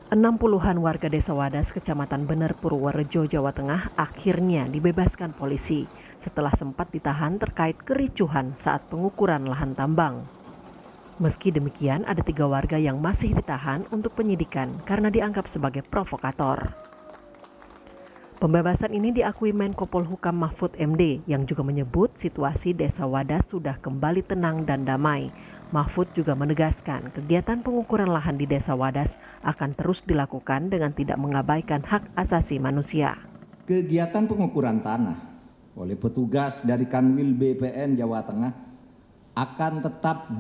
60-an warga Desa Wadas, Kecamatan Bener, Purworejo, Jawa Tengah akhirnya dibebaskan polisi setelah sempat ditahan terkait kericuhan saat pengukuran lahan tambang. Meski demikian, ada 3 warga yang masih ditahan untuk penyidikan karena dianggap sebagai provokator. Pembebasan ini diakui Menko Polhukam Mahfud MD yang juga menyebut situasi Desa Wadas sudah kembali tenang dan damai. Mahfud juga menegaskan kegiatan pengukuran lahan di Desa Wadas akan terus dilakukan dengan tidak mengabaikan hak asasi manusia. Kegiatan pengukuran tanah oleh petugas dari Kanwil BPN Jawa Tengah akan tetap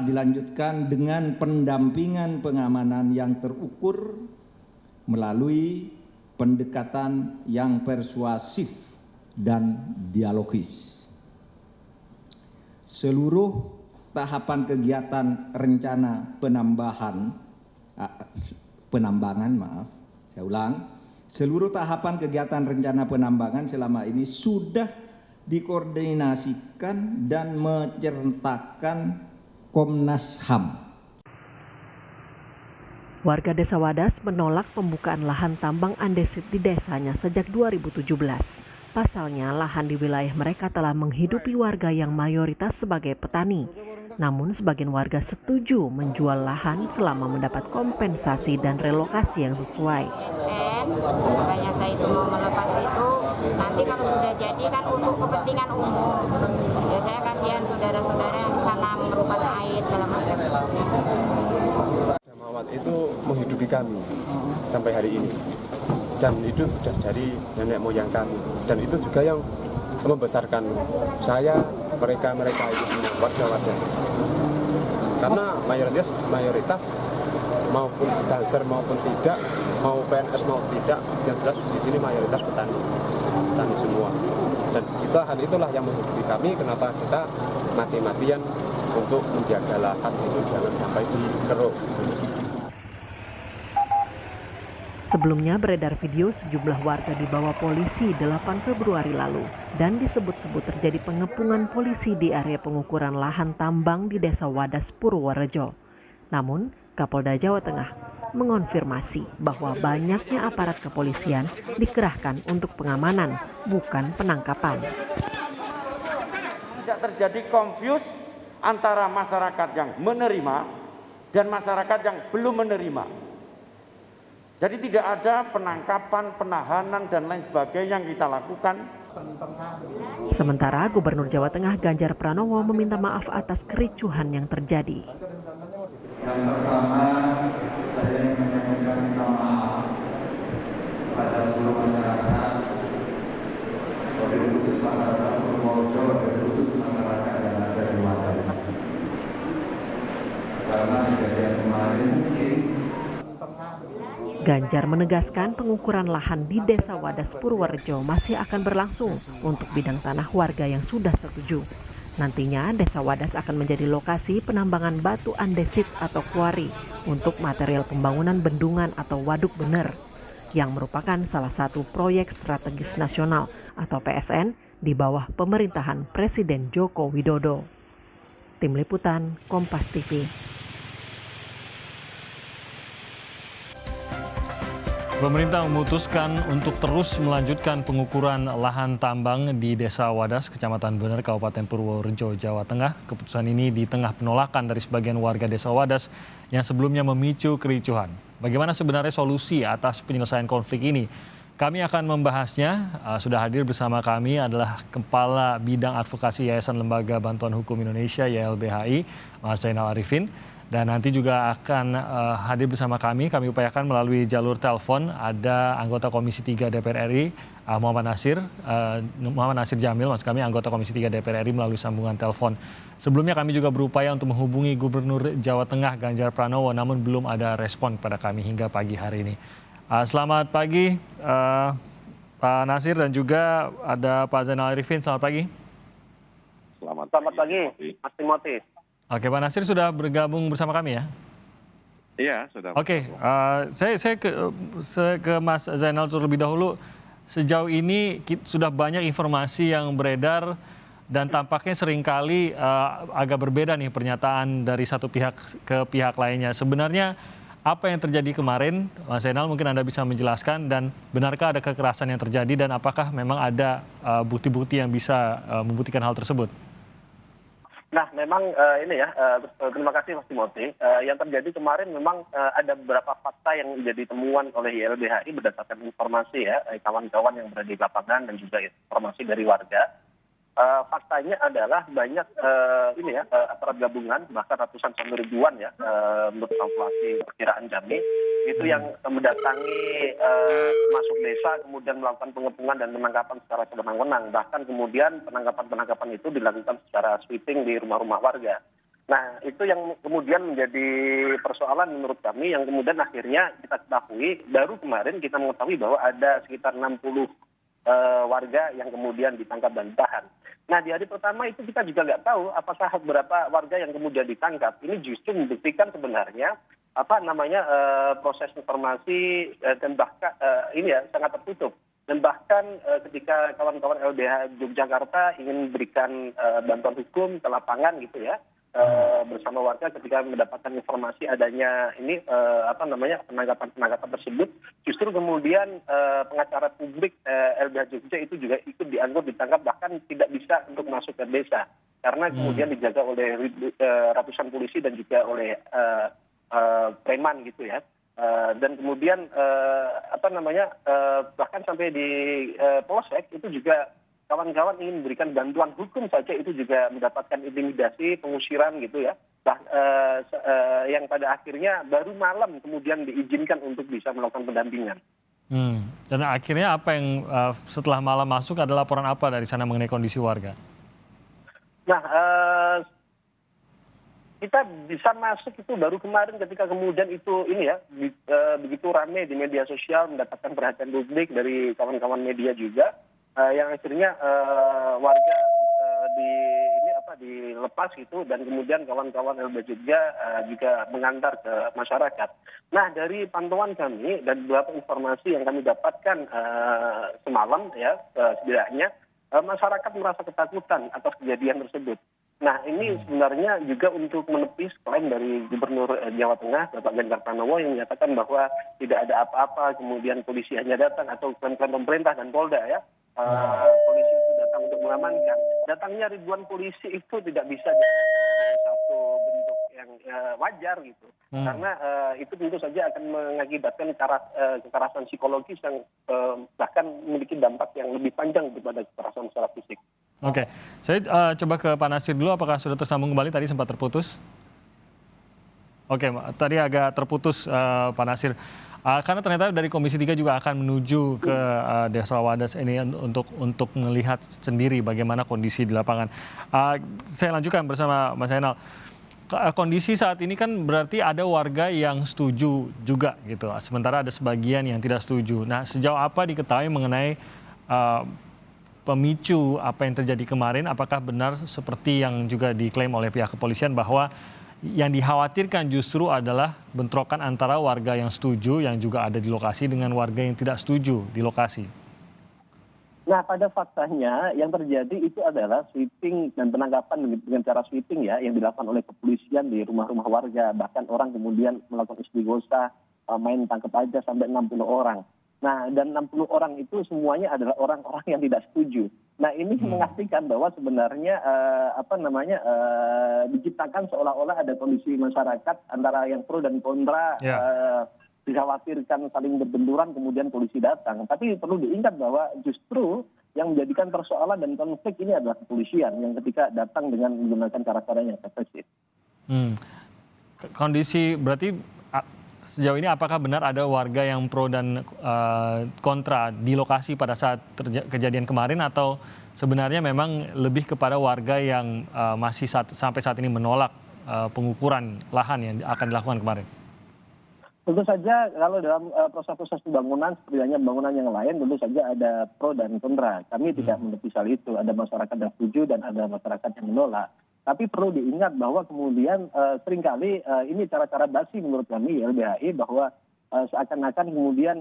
dilanjutkan dengan pendampingan pengamanan yang terukur melalui pendekatan yang persuasif dan dialogis. Seluruh tahapan kegiatan rencana seluruh tahapan kegiatan rencana penambangan selama ini sudah dikoordinasikan dan menyertakan Komnas HAM. Warga Desa Wadas menolak pembukaan lahan tambang andesit di desanya sejak 2017. Pasalnya, lahan di wilayah mereka telah menghidupi warga yang mayoritas sebagai petani. Namun, sebagian warga setuju menjual lahan selama mendapat kompensasi dan relokasi yang sesuai. Makanya saya itu mau melepas itu, nanti kalau sudah jadi kan untuk kepentingan umum. Ya saya kasihan saudara-saudara yang di sana memerlukan air segala macam. Damawat itu menghidupi kami sampai hari ini. Dan itu sudah dari nenek moyang kami, dan itu juga yang membesarkan saya, mereka itu semua warga Wadas. Karena mayoritas maupun dancer maupun tidak, mau PNS mau tidak, yang jelas di sini mayoritas petani semua. Dan hal itulah yang menghidupi kami, kenapa kita mati-matian untuk menjaga lahan itu jangan sampai dikeruk. Sebelumnya beredar video sejumlah warga dibawa polisi 8 Februari lalu dan disebut-sebut terjadi pengepungan polisi di area pengukuran lahan tambang di Desa Wadas, Purworejo. Namun, Kapolda Jawa Tengah mengonfirmasi bahwa banyaknya aparat kepolisian dikerahkan untuk pengamanan, bukan penangkapan. Tidak terjadi confuse antara masyarakat yang menerima dan masyarakat yang belum menerima. Jadi tidak ada penangkapan, penahanan, dan lain sebagainya yang kita lakukan. Sementara Gubernur Jawa Tengah Ganjar Pranowo meminta maaf atas kericuhan yang terjadi. Yang pertama, saya ingin menyampaikan minta maaf kepada seluruh masyarakat, wabil khusus masyarakat Purworejo, wabil khusus masyarakat yang ada di Wadas. Karena kejadian kemarin mungkin Ganjar menegaskan pengukuran lahan di Desa Wadas, Purworejo masih akan berlangsung untuk bidang tanah warga yang sudah setuju. Nantinya Desa Wadas akan menjadi lokasi penambangan batu andesit atau kuari untuk material pembangunan bendungan atau waduk bener, yang merupakan salah satu proyek strategis nasional atau PSN di bawah pemerintahan Presiden Joko Widodo. Tim Liputan, Kompas TV. Pemerintah memutuskan untuk terus melanjutkan pengukuran lahan tambang di Desa Wadas, Kecamatan Bener, Kabupaten Purworejo, Jawa Tengah. Keputusan ini di tengah penolakan dari sebagian warga Desa Wadas yang sebelumnya memicu kericuhan. Bagaimana sebenarnya solusi atas penyelesaian konflik ini? Kami akan membahasnya. Sudah hadir bersama kami adalah Kepala Bidang Advokasi Yayasan Lembaga Bantuan Hukum Indonesia YLBHI, Mas Zainal Arifin. Dan nanti juga akan hadir bersama kami upayakan melalui jalur telepon, ada anggota Komisi 3 DPR RI, Muhammad Nasir Jamil, maksud kami anggota Komisi 3 DPR RI melalui sambungan telepon. Sebelumnya kami juga berupaya untuk menghubungi Gubernur Jawa Tengah Ganjar Pranowo, namun belum ada respon kepada kami hingga pagi hari ini. Selamat pagi Pak Nasir, dan juga ada Pak Zainal Arifin. Selamat pagi. Selamat pagi, Mas Timothy. Oke, Pak Nasir sudah bergabung bersama kami ya? Iya, sudah. Oke, saya ke Mas Zainal terlebih dahulu. Sejauh ini sudah banyak informasi yang beredar Dan tampaknya seringkali agak berbeda nih pernyataan dari satu pihak ke pihak lainnya. Sebenarnya apa yang terjadi kemarin, Mas Zainal mungkin Anda bisa menjelaskan, dan benarkah ada kekerasan yang terjadi dan apakah memang ada bukti-bukti yang bisa membuktikan hal tersebut? Nah, memang terima kasih Mas Timothy. Yang terjadi kemarin memang ada beberapa fakta yang menjadi temuan oleh YLBHI berdasarkan informasi ya, kawan-kawan yang berada di lapangan dan juga informasi dari warga. Faktanya adalah banyak aparat gabungan, bahkan ratusan sampai ribuan ya, menurut kalkulasi perkiraan kami, itu yang mendatangi masuk desa, kemudian melakukan pengepungan dan penangkapan secara sewenang-wenang. Bahkan kemudian penangkapan-penangkapan itu dilakukan secara sweeping di rumah-rumah warga. Nah, itu yang kemudian menjadi persoalan menurut kami, yang kemudian akhirnya kita ketahui, baru kemarin kita mengetahui bahwa ada sekitar 60 warga yang kemudian ditangkap dan ditahan. Nah, di hari pertama itu kita juga nggak tahu apakah berapa warga yang kemudian ditangkap. Ini justru membuktikan sebenarnya proses informasi dan bahkan sangat tertutup. Dan bahkan ketika kawan-kawan LBH Yogyakarta ingin memberikan bantuan hukum ke lapangan gitu ya, bersama warga ketika mendapatkan informasi adanya penangkapan tersebut, justru kemudian pengacara publik LBH Jogja itu juga ikut diangkut, ditangkap, bahkan tidak bisa untuk masuk ke desa karena kemudian dijaga oleh ratusan polisi dan juga oleh preman gitu ya. Dan kemudian bahkan sampai di polsek itu juga kawan-kawan ingin memberikan bantuan hukum saja itu juga mendapatkan intimidasi, pengusiran gitu ya. Yang pada akhirnya baru malam kemudian diizinkan untuk bisa melakukan pendampingan. Dan akhirnya apa yang setelah malam masuk ada laporan apa dari sana mengenai kondisi warga? Nah, kita bisa masuk itu baru kemarin ketika kemudian itu begitu ramai di media sosial, mendapatkan perhatian publik dari kawan-kawan media juga. Yang akhirnya warga dilepas gitu, dan kemudian kawan-kawan LBH Jogja juga mengantar ke masyarakat. Nah, dari pantauan kami dan beberapa informasi yang kami dapatkan semalam ya, setidaknya masyarakat merasa ketakutan atas kejadian tersebut. Nah, ini sebenarnya juga untuk menepis klaim dari Gubernur Jawa Tengah, Bapak Ganjar Pranowo, yang menyatakan bahwa tidak ada apa-apa, kemudian polisi hanya datang, atau klaim-klaim pemerintah dan Polda ya. Polisi itu datang untuk mengamankan. Datangnya ribuan polisi itu tidak bisa jadi satu bentuk yang wajar gitu. Karena itu tentu saja akan mengakibatkan kekerasan psikologis yang bahkan memiliki dampak yang lebih panjang daripada kekerasan secara fisik. Oke, saya coba ke Pak Nasir dulu, apakah sudah tersambung kembali, tadi sempat terputus? Oke, tadi agak terputus Pak Nasir. Karena ternyata dari Komisi 3 juga akan menuju ke Desa Wadas ini untuk melihat sendiri bagaimana kondisi di lapangan. Saya lanjutkan bersama Mas Zainal. Kondisi saat ini kan berarti ada warga yang setuju juga gitu, sementara ada sebagian yang tidak setuju. Nah, sejauh apa diketahui mengenai pemicu apa yang terjadi kemarin? Apakah benar seperti yang juga diklaim oleh pihak kepolisian bahwa yang dikhawatirkan justru adalah bentrokan antara warga yang setuju yang juga ada di lokasi dengan warga yang tidak setuju di lokasi? Nah, pada faktanya yang terjadi itu adalah sweeping dan penangkapan dengan cara sweeping ya, yang dilakukan oleh kepolisian di rumah-rumah warga. Bahkan orang kemudian melakukan istighosa, main tangkap aja sampai 60 orang. Nah, dan 60 orang itu semuanya adalah orang-orang yang tidak setuju. Nah, ini mengastikan bahwa sebenarnya diciptakan seolah-olah ada kondisi masyarakat antara yang pro dan kontra, dikhawatirkan saling berbenturan, kemudian polisi datang. Tapi perlu diingat bahwa justru yang menjadikan persoalan dan konflik ini adalah kepolisian yang ketika datang dengan menggunakan cara-cara yang represif. Kondisi berarti sejauh ini apakah benar ada warga yang pro dan kontra di lokasi pada saat kejadian kemarin, atau sebenarnya memang lebih kepada warga yang masih sampai saat ini menolak pengukuran lahan yang akan dilakukan kemarin? Tentu saja kalau dalam proses-proses pembangunan seperti halnya pembangunan yang lain, tentu saja ada pro dan kontra. Kami tidak menepis hal itu. Ada masyarakat yang setuju dan ada masyarakat yang menolak. Tapi perlu diingat bahwa kemudian seringkali ini cara-cara basi menurut kami YLBHI, bahwa seakan-akan kemudian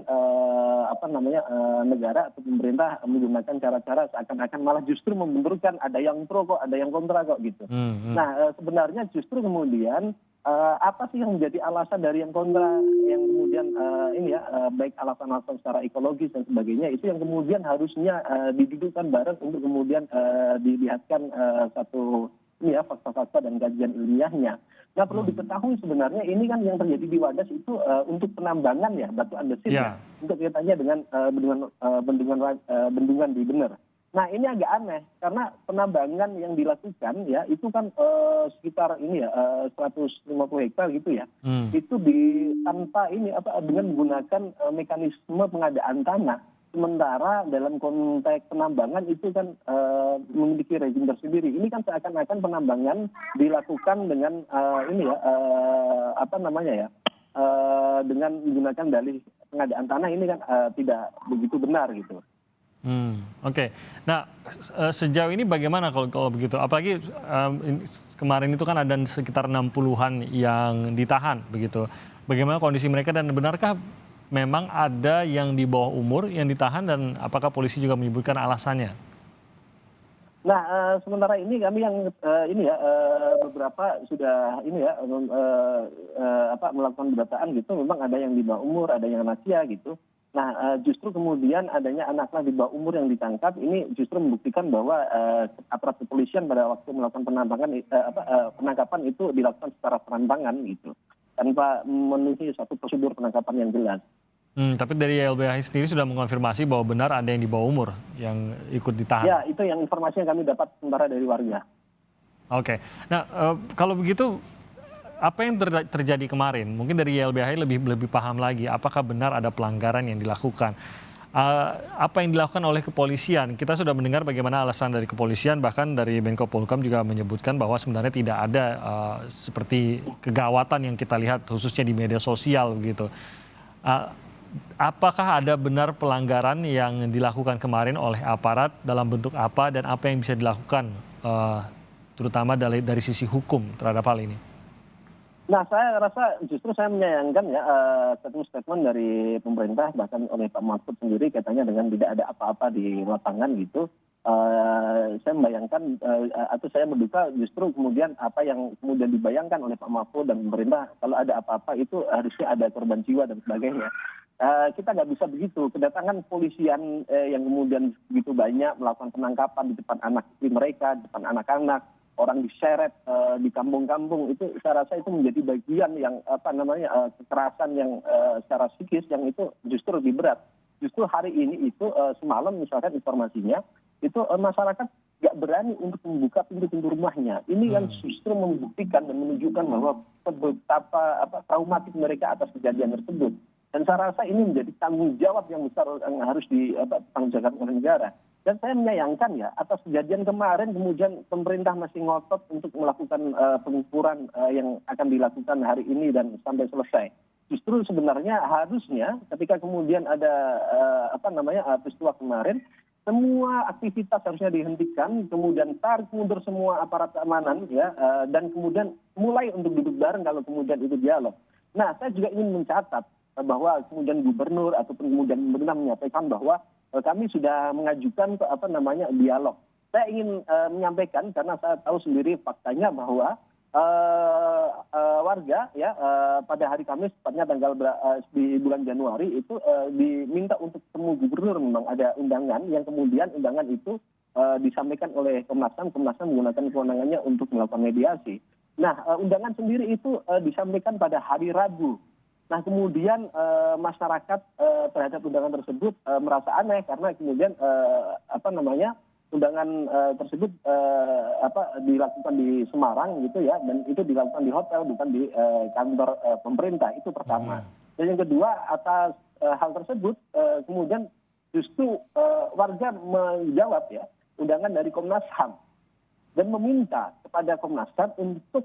negara atau pemerintah menggunakan cara-cara seakan-akan malah justru membenturkan, ada yang pro kok, ada yang kontra kok gitu. Nah, sebenarnya justru kemudian apa sih yang menjadi alasan dari yang kontra, yang kemudian baik alasan-alasan secara ekologis dan sebagainya, itu yang kemudian harusnya didudukkan bareng untuk kemudian dilihatkan satu fakta-fakta dan kajian ilmiahnya. Nah, perlu diketahui sebenarnya ini kan yang terjadi di Wadas itu untuk penambangan ya, batu andesit ya, untuk kaitannya dengan bendungan di Bener. Nah, ini agak aneh karena penambangan yang dilakukan ya itu kan sekitar 150 hektar gitu ya. Itu tanpa dengan menggunakan mekanisme pengadaan tanah. Sementara dalam konteks penambangan itu kan memiliki rezim tersendiri. Ini kan seakan-akan penambangan dilakukan dengan dengan menggunakan dalih pengadaan tanah, ini kan tidak begitu benar gitu. Oke. Nah, sejauh ini bagaimana kalau begitu? Apalagi kemarin itu kan ada sekitar 60-an yang ditahan begitu. Bagaimana kondisi mereka dan benarkah memang ada yang di bawah umur yang ditahan dan apakah polisi juga menyebutkan alasannya? Nah, sementara ini kami yang beberapa sudah melakukan pendataan gitu, memang ada yang di bawah umur, ada yang lansia gitu. Nah, justru kemudian adanya anak-anak di bawah umur yang ditangkap ini justru membuktikan bahwa aparat kepolisian pada waktu melakukan penangkapan itu dilakukan secara serampangan gitu, tanpa memenuhi suatu prosedur penangkapan yang jelas. Tapi dari YLBHI sendiri sudah mengonfirmasi bahwa benar ada yang di bawah umur yang ikut ditahan. Ya, itu yang informasi yang kami dapat sementara dari warga. Oke. Nah, kalau begitu apa yang terjadi kemarin? Mungkin dari YLBHI lebih paham lagi apakah benar ada pelanggaran yang dilakukan. Apa yang dilakukan oleh kepolisian? Kita sudah mendengar bagaimana alasan dari kepolisian, bahkan dari Menko Polhukam juga menyebutkan bahwa sebenarnya tidak ada seperti kegawatan yang kita lihat khususnya di media sosial begitu. Apakah ada benar pelanggaran yang dilakukan kemarin oleh aparat, dalam bentuk apa dan apa yang bisa dilakukan terutama dari sisi hukum terhadap hal ini? Nah, saya rasa justru saya menyayangkan ya statement dari pemerintah, bahkan oleh Pak Mahfud sendiri katanya dengan tidak ada apa-apa di lapangan gitu. Saya membayangkan atau saya menduga justru kemudian apa yang kemudian dibayangkan oleh Pak Mahfud dan pemerintah, kalau ada apa-apa itu harusnya ada korban jiwa dan sebagainya. Kita nggak bisa begitu. Kedatangan polisian yang kemudian begitu banyak melakukan penangkapan di depan anak istri mereka, di depan anak-anak, orang diseret di kampung-kampung, itu saya rasa itu menjadi bagian yang kekerasan yang secara psikis yang itu justru lebih berat. Justru hari ini itu semalam misalkan informasinya itu masyarakat nggak berani untuk membuka pintu-pintu rumahnya. Ini yang justru membuktikan dan menunjukkan bahwa betapa traumatik mereka atas kejadian tersebut. Dan saya rasa ini menjadi tanggung jawab yang besar yang harus ditanggungjawabkan oleh negara. Dan saya menyayangkan ya atas kejadian kemarin kemudian pemerintah masih ngotot untuk melakukan pengukuran yang akan dilakukan hari ini dan sampai selesai. Justru sebenarnya harusnya ketika kemudian ada peristiwa kemarin, semua aktivitas harusnya dihentikan, kemudian tarik mundur semua aparat keamanan ya, dan kemudian mulai untuk duduk bareng kalau kemudian itu dialog. Nah, saya juga ingin mencatat bahwa kemudian gubernur ataupun kemudian pemerintah menyampaikan bahwa kami sudah mengajukan dialog. Saya ingin menyampaikan karena saya tahu sendiri faktanya bahwa warga ya pada hari Kamis tepatnya di bulan Januari itu diminta untuk temu gubernur. Memang ada undangan yang kemudian undangan itu disampaikan oleh Komnas HAM menggunakan kewenangannya untuk melakukan mediasi. Nah, undangan sendiri itu disampaikan pada hari Rabu. Nah, kemudian masyarakat terhadap undangan tersebut merasa aneh karena kemudian undangan tersebut dilakukan di Semarang gitu ya, dan itu dilakukan di hotel bukan di kantor pemerintah. Itu pertama. Dan yang kedua, atas hal tersebut kemudian justru warga menjawab ya undangan dari Komnas HAM dan meminta kepada Komnas HAM untuk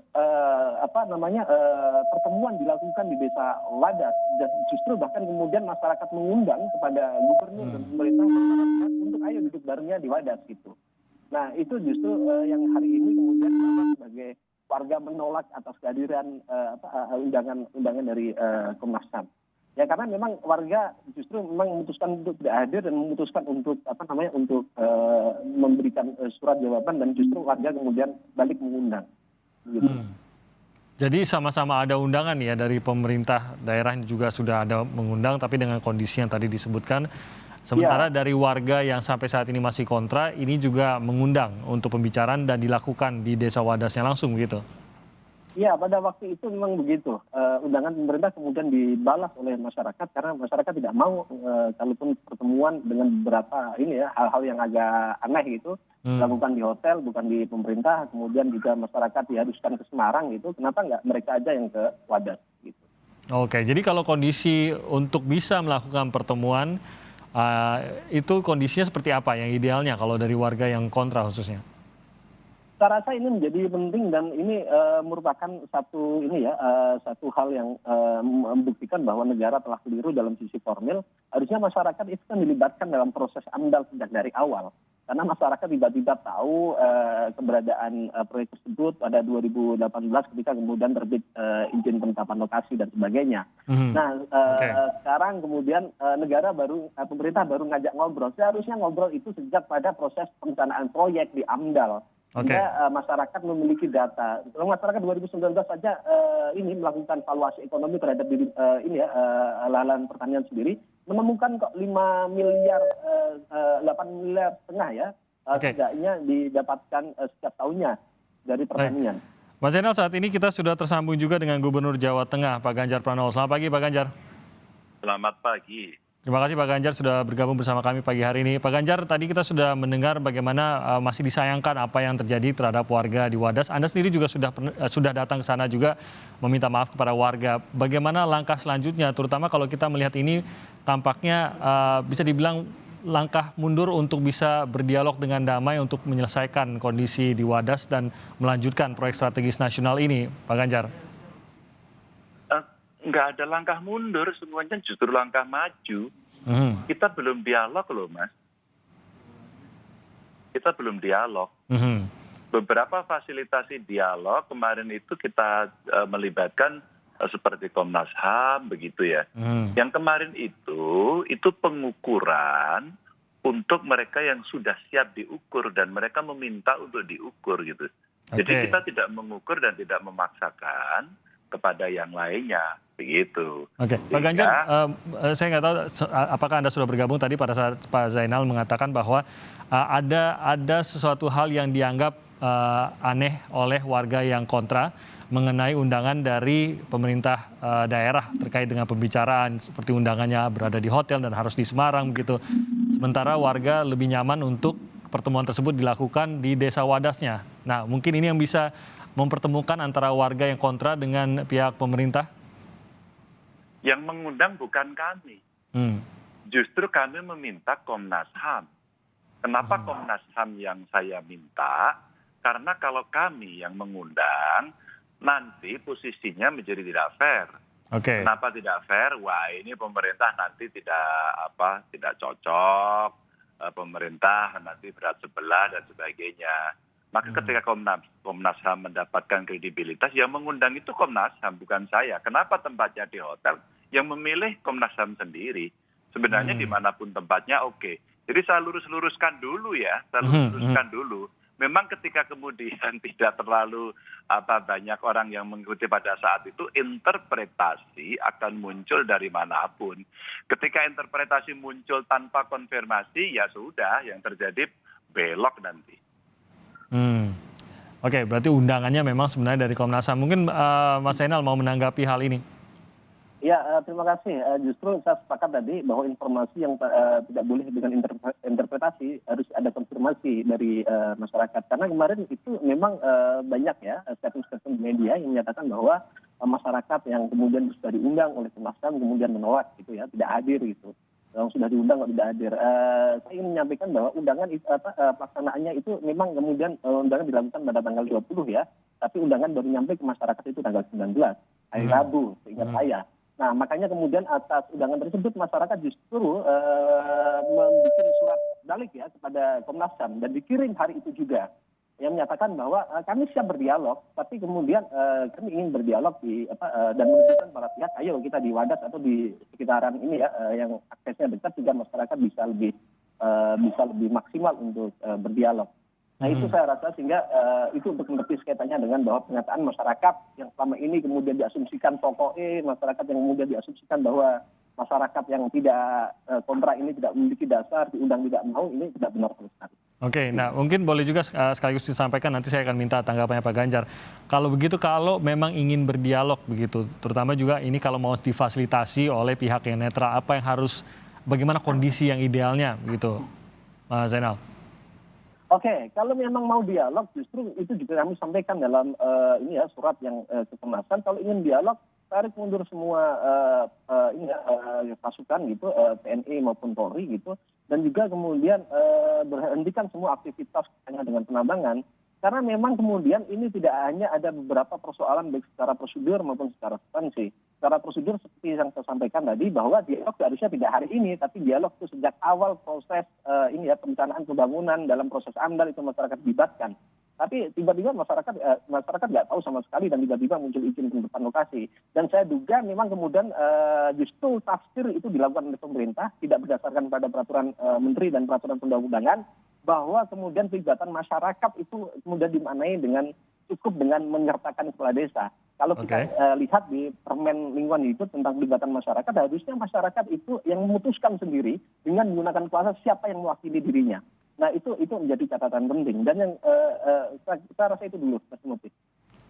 pertemuan dilakukan di Desa Wadas, dan justru bahkan kemudian masyarakat mengundang kepada gubernur dan pemerintah masyarakat untuk ayo duduk barengnya di Wadas gitu. Nah, itu justru yang hari ini kemudian sebagai warga menolak atas kehadiran undangan dari Komnas HAM. Ya karena memang warga justru memang memutuskan untuk tidak hadir dan memutuskan untuk memberikan surat jawaban, dan justru warga kemudian balik mengundang. Gitu. Jadi sama-sama ada undangan ya dari pemerintah daerah juga sudah ada mengundang, tapi dengan kondisi yang tadi disebutkan. Sementara dari warga yang sampai saat ini masih kontra, ini juga mengundang untuk pembicaraan dan dilakukan di Desa Wadasnya langsung gitu. Iya, pada waktu itu memang begitu. Undangan pemerintah kemudian dibalas oleh masyarakat karena masyarakat tidak mau kalaupun pertemuan dengan beberapa hal-hal yang agak aneh gitu dilakukan di hotel, bukan di pemerintah. Kemudian juga masyarakat diharuskan ke Semarang gitu. Kenapa nggak mereka aja yang ke Wadas gitu? Oke, jadi kalau kondisi untuk bisa melakukan pertemuan itu kondisinya seperti apa yang idealnya kalau dari warga yang kontra khususnya? Saya rasa ini menjadi penting dan ini merupakan satu hal yang membuktikan bahwa negara telah keliru dalam sisi formil. Harusnya masyarakat itu kan dilibatkan dalam proses AMDAL sejak dari awal. Karena masyarakat tiba-tiba tahu keberadaan proyek tersebut pada 2018 ketika kemudian terbit izin penetapan lokasi dan sebagainya. Nah, sekarang kemudian pemerintah baru ngajak ngobrol. Seharusnya ngobrol itu sejak pada proses perencanaan proyek di AMDAL. Sehingga masyarakat memiliki data. Kalau masyarakat 2019 saja melakukan valuasi ekonomi terhadap lahan pertanian sendiri, menemukan kok 8 miliar setengah ya, setidaknya didapatkan setiap tahunnya dari pertanian. Mas Zainal, saat ini kita sudah tersambung juga dengan Gubernur Jawa Tengah, Pak Ganjar Pranowo. Selamat pagi, Pak Ganjar. Selamat pagi. Terima kasih Pak Ganjar sudah bergabung bersama kami pagi hari ini. Pak Ganjar, tadi kita sudah mendengar bagaimana masih disayangkan apa yang terjadi terhadap warga di Wadas. Anda sendiri juga sudah datang ke sana juga meminta maaf kepada warga. Bagaimana langkah selanjutnya, terutama kalau kita melihat ini tampaknya bisa dibilang langkah mundur untuk bisa berdialog dengan damai untuk menyelesaikan kondisi di Wadas dan melanjutkan proyek strategis nasional ini, Pak Ganjar. Nggak ada langkah mundur, semuanya justru langkah maju. Kita belum dialog loh, Mas. Kita belum dialog. Beberapa fasilitasi dialog kemarin itu kita melibatkan seperti Komnas HAM begitu ya. Yang kemarin itu pengukuran untuk mereka yang sudah siap diukur dan mereka meminta untuk diukur gitu. Jadi kita tidak mengukur dan tidak memaksakan kepada yang lainnya, begitu. Oke, Pak Ganjar, saya nggak tahu apakah Anda sudah bergabung tadi pada saat Pak Zainal mengatakan bahwa ada sesuatu hal yang dianggap aneh oleh warga yang kontra mengenai undangan dari pemerintah daerah terkait dengan pembicaraan seperti undangannya berada di hotel dan harus di Semarang begitu. Sementara warga lebih nyaman untuk pertemuan tersebut dilakukan di Desa Wadasnya. Nah, mungkin ini yang bisa mempertemukan antara warga yang kontra dengan pihak pemerintah? Yang mengundang bukan kami. Justru kami meminta Komnas HAM. Kenapa Komnas HAM yang saya minta? Karena kalau kami yang mengundang, nanti posisinya menjadi tidak fair. Kenapa tidak fair? Wah, ini pemerintah nanti tidak cocok. Pemerintah nanti berat sebelah dan sebagainya. Maka ketika Komnas HAM mendapatkan kredibilitas, yang mengundang itu Komnas HAM, bukan saya. Kenapa tempatnya di hotel? Yang memilih Komnas HAM sendiri. Sebenarnya dimanapun tempatnya oke. Jadi saya lurus-luruskan dulu ya, dulu. Memang ketika kemudian tidak terlalu banyak orang yang mengikuti pada saat itu, interpretasi akan muncul dari manapun. Ketika interpretasi muncul tanpa konfirmasi, ya sudah, yang terjadi belok nanti. Oke, berarti undangannya memang sebenarnya dari Komnas HAM. Mungkin Mas Zainal mau menanggapi hal ini. Ya, terima kasih. Justru saya sepakat tadi bahwa informasi yang tidak boleh dengan interpretasi harus ada konfirmasi dari masyarakat. Karena kemarin itu memang banyak ya statement media yang menyatakan bahwa masyarakat yang kemudian sudah diundang oleh Komnas HAM kemudian menolak gitu ya, tidak hadir gitu. Yang sudah diundang kok tidak hadir. Saya ingin menyampaikan bahwa undangan pelaksanaannya itu memang kemudian undangan dilakukan pada tanggal 20 ya, tapi undangan baru nyampe ke masyarakat itu tanggal 19 hari Rabu seingat saya. Nah, makanya kemudian atas undangan tersebut masyarakat justru membuat surat balik ya kepada Komnas HAM dan dikirim hari itu juga. yang menyatakan bahwa kami siap berdialog, tapi kemudian kami ingin berdialog dan menunjukkan para pihak, ayo kita di Wadas atau di sekitaran ini ya, yang aksesnya dekat juga masyarakat bisa lebih maksimal untuk berdialog. Nah itu saya rasa sehingga itu untuk menepis kaitannya dengan bahwa pernyataan masyarakat yang selama ini kemudian diasumsikan pokoknya, masyarakat yang kemudian diasumsikan bahwa masyarakat yang tidak kontra ini tidak memiliki dasar, diundang tidak mau, ini tidak benar sama sekali. Oke, nah mungkin boleh juga sekaligus disampaikan, nanti saya akan minta tanggapannya Pak Ganjar. Kalau begitu, kalau memang ingin berdialog begitu, terutama juga ini kalau mau difasilitasi oleh pihak yang netral, apa yang harus, bagaimana kondisi yang idealnya begitu, Mas Zainal? Oke, kalau memang mau dialog, justru itu juga kami sampaikan dalam surat yang ke Komnas HAM. Kalau ingin dialog, tarik mundur semua pasukan gitu, TNI maupun Polri gitu, dan juga kemudian berhentikan semua aktivitas dengan penambangan, karena memang kemudian ini tidak hanya ada beberapa persoalan baik secara prosedur maupun secara substansi. Secara prosedur seperti yang saya sampaikan tadi, bahwa dialog harusnya tidak hari ini, tapi dialog itu sejak awal proses perencanaan pembangunan dalam proses AMDAL itu masyarakat dilibatkan. Tapi tiba-tiba masyarakat nggak tahu sama sekali dan tiba-tiba muncul izin penutupan lokasi. Dan saya duga memang kemudian justru tafsir itu dilakukan oleh pemerintah, tidak berdasarkan pada peraturan menteri dan peraturan perundang-undangan, bahwa kemudian kegiatan masyarakat itu kemudian dimaknai dengan cukup dengan menyertakan kepala desa. Kalau kita lihat di Permen Lingkungan Hidup tentang kegiatan masyarakat, harusnya masyarakat itu yang memutuskan sendiri dengan menggunakan kuasa siapa yang mewakili dirinya. Nah itu menjadi catatan penting, dan yang saya rasa itu dulu, Mas Muti.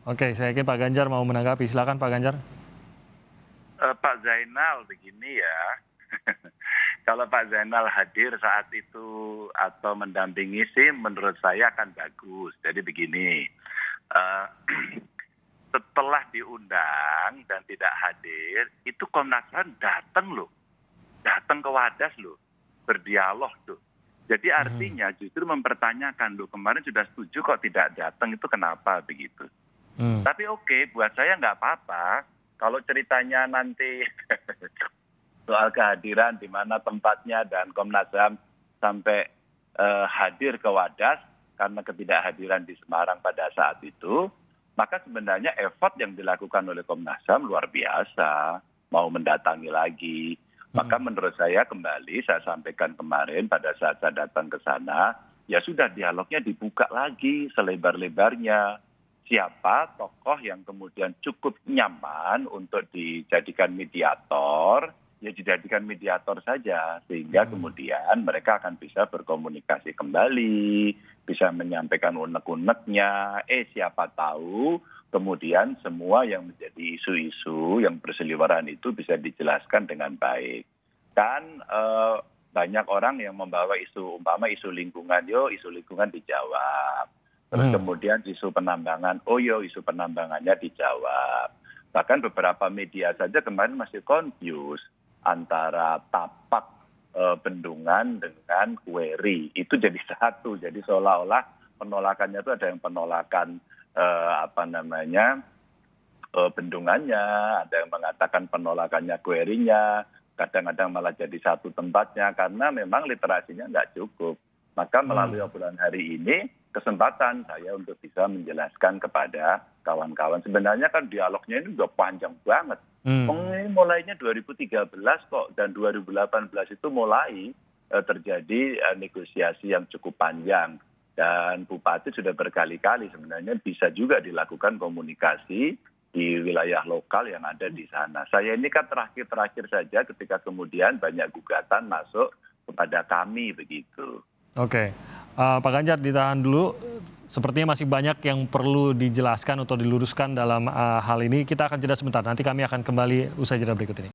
Oke, saya yakin Pak Ganjar mau menanggapi. Silakan Pak Ganjar. Pak Zainal, begini ya, kalau Pak Zainal hadir saat itu atau mendampingi sih menurut saya akan bagus. Jadi begini, setelah diundang dan tidak hadir, itu Komnas HAM datang ke Wadas loh, berdialog tuh. Jadi artinya justru mempertanyakan, loh kemarin sudah setuju kok tidak datang, itu kenapa begitu. Tapi oke, buat saya nggak apa-apa. Kalau ceritanya nanti soal kehadiran di mana tempatnya dan Komnas HAM sampai hadir ke Wadas karena ketidakhadiran di Semarang pada saat itu, maka sebenarnya effort yang dilakukan oleh Komnas HAM luar biasa, mau mendatangi lagi. Maka menurut saya kembali saya sampaikan kemarin pada saat saya datang ke sana, ya sudah dialognya dibuka lagi selebar-lebarnya. Siapa tokoh yang kemudian cukup nyaman untuk dijadikan mediator, ya dijadikan mediator saja. Sehingga kemudian mereka akan bisa berkomunikasi kembali, bisa menyampaikan unek-uneknya. Siapa tahu kemudian semua yang menjadi isu-isu yang berseliweran itu bisa dijelaskan dengan baik. Kan banyak orang yang membawa isu, umpama isu lingkungan, isu lingkungan dijawab. Terus kemudian isu penambangan, isu penambangannya dijawab. Bahkan beberapa media saja kemarin masih confuse antara tapak bendungan dengan query. Itu jadi satu, jadi seolah-olah penolakannya itu ada yang penolakan bendungannya, ada yang mengatakan penolakannya query-nya, kadang-kadang malah jadi satu tempatnya karena memang literasinya nggak cukup. Maka melalui obrolan hari ini kesempatan saya untuk bisa menjelaskan kepada kawan-kawan. Sebenarnya kan dialognya ini udah panjang banget. Ini mulainya 2013 kok, dan 2018 itu mulai terjadi negosiasi yang cukup panjang. Dan Bupati sudah berkali-kali sebenarnya bisa juga dilakukan komunikasi di wilayah lokal yang ada di sana. Saya ini kan terakhir saja ketika kemudian banyak gugatan masuk kepada kami begitu. Oke, Pak Ganjar ditahan dulu. Sepertinya masih banyak yang perlu dijelaskan atau diluruskan dalam hal ini. Kita akan jeda sebentar, nanti kami akan kembali usai jeda berikut ini.